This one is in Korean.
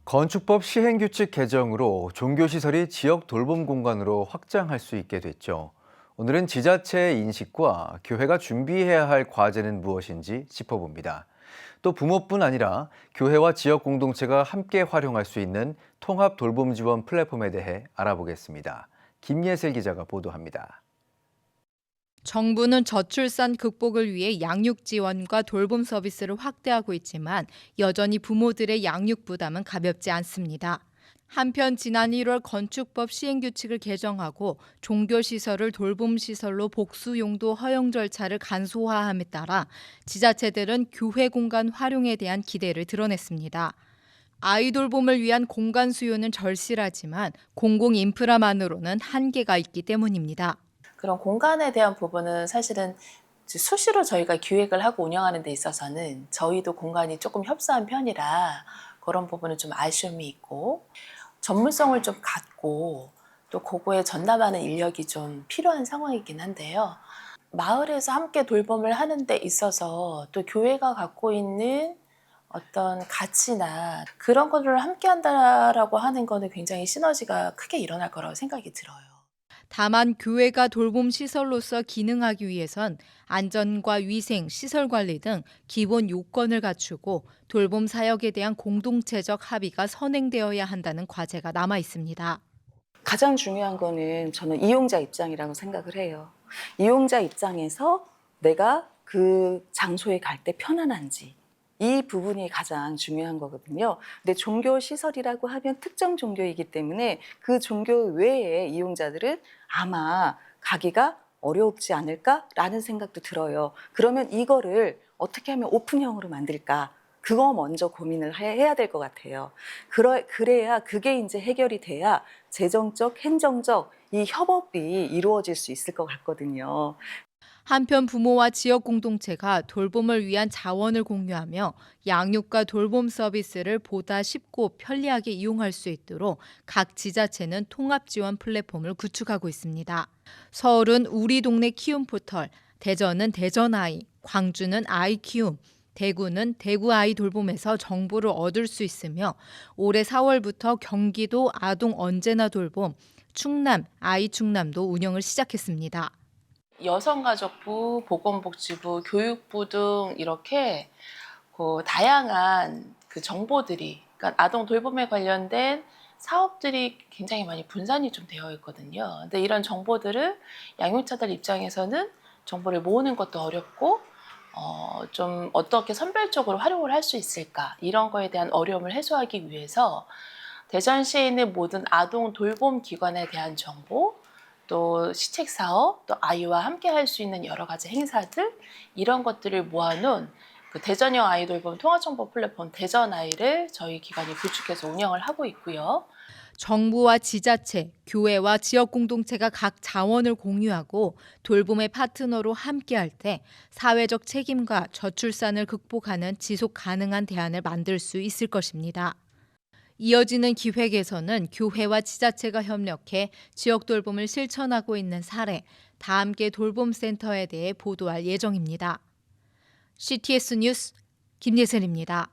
건축법 시행규칙 개정으로 종교시설이 지역 돌봄 공간으로 확장할 수 있게 됐죠. 오늘은 지자체의 인식과 교회가 준비해야 할 과제는 무엇인지 짚어봅니다. 또 부모뿐 아니라 교회와 지역 공동체가 함께 활용할 수 있는 통합 돌봄 지원 플랫폼에 대해 알아보겠습니다. 김예슬 기자가 보도합니다. 정부는 저출산 극복을 위해 양육 지원과 돌봄 서비스를 확대하고 있지만 여전히 부모들의 양육 부담은 가볍지 않습니다. 한편 지난 1월 건축법 시행규칙을 개정하고 종교시설을 돌봄시설로 복수 용도 허용 절차를 간소화함에 따라 지자체들은 교회 공간 활용에 대한 기대를 드러냈습니다. 아이 돌봄을 위한 공간 수요는 절실하지만 공공 인프라만으로는 한계가 있기 때문입니다. 그런 공간에 대한 부분은 사실은 수시로 저희가 기획을 하고 운영하는 데 있어서는 저희도 공간이 조금 협소한 편이라 그런 부분은 좀 아쉬움이 있고, 전문성을 좀 갖고 또 그거에 전담하는 인력이 좀 필요한 상황이긴 한데요. 마을에서 함께 돌봄을 하는 데 있어서 또 교회가 갖고 있는 어떤 가치나 그런 거를 함께 한다라고 하는 거는 굉장히 시너지가 크게 일어날 거라고 생각이 들어요. 다만 교회가 돌봄 시설로서 기능하기 위해선 안전과 위생, 시설 관리 등 기본 요건을 갖추고 돌봄 사역에 대한 공동체적 합의가 선행되어야 한다는 과제가 남아 있습니다. 가장 중요한 거는 저는 이용자 입장이라고 생각을 해요. 이용자 입장에서 내가 그 장소에 갈 때 편안한지, 이 부분이 가장 중요한 거거든요. 근데 종교 시설이라고 하면 특정 종교이기 때문에 그 종교 외의 이용자들은 아마 가기가 어렵지 않을까라는 생각도 들어요. 그러면 이거를 어떻게 하면 오픈형으로 만들까? 그거 먼저 고민을 해야 될 것 같아요. 그래야 그게 이제 해결이 돼야 재정적, 행정적 이 협업이 이루어질 수 있을 것 같거든요. 한편 부모와 지역 공동체가 돌봄을 위한 자원을 공유하며 양육과 돌봄 서비스를 보다 쉽고 편리하게 이용할 수 있도록 각 지자체는 통합 지원 플랫폼을 구축하고 있습니다. 서울은 우리 동네 키움 포털, 대전은 대전 아이, 광주는 아이 키움, 대구는 대구 아이 돌봄에서 정보를 얻을 수 있으며 올해 4월부터 경기도 아동 언제나 돌봄, 충남 아이 충남도 운영을 시작했습니다. 여성가족부, 보건복지부, 교육부 등 이렇게 다양한 정보들이, 그러니까 아동 돌봄에 관련된 사업들이 굉장히 많이 분산이 좀 되어 있거든요. 근데 이런 정보들을 양육자들 입장에서는 정보를 모으는 것도 어렵고, 좀 어떻게 선별적으로 활용을 할 수 있을까, 이런 거에 대한 어려움을 해소하기 위해서 대전시에 있는 모든 아동 돌봄 기관에 대한 정보, 또 시책 사업, 또 아이와 함께 할 수 있는 여러 가지 행사들, 이런 것들을 모아놓은 그 대전형 아이 돌봄 통합정보 플랫폼 대전아이를 저희 기관이 구축해서 운영을 하고 있고요. 정부와 지자체, 교회와 지역 공동체가 각 자원을 공유하고 돌봄의 파트너로 함께할 때 사회적 책임과 저출산을 극복하는 지속 가능한 대안을 만들 수 있을 것입니다. 이어지는 기획에서는 교회와 지자체가 협력해 지역 돌봄을 실천하고 있는 사례, 다 함께 돌봄센터에 대해 보도할 예정입니다. CTS 뉴스 김예슬입니다.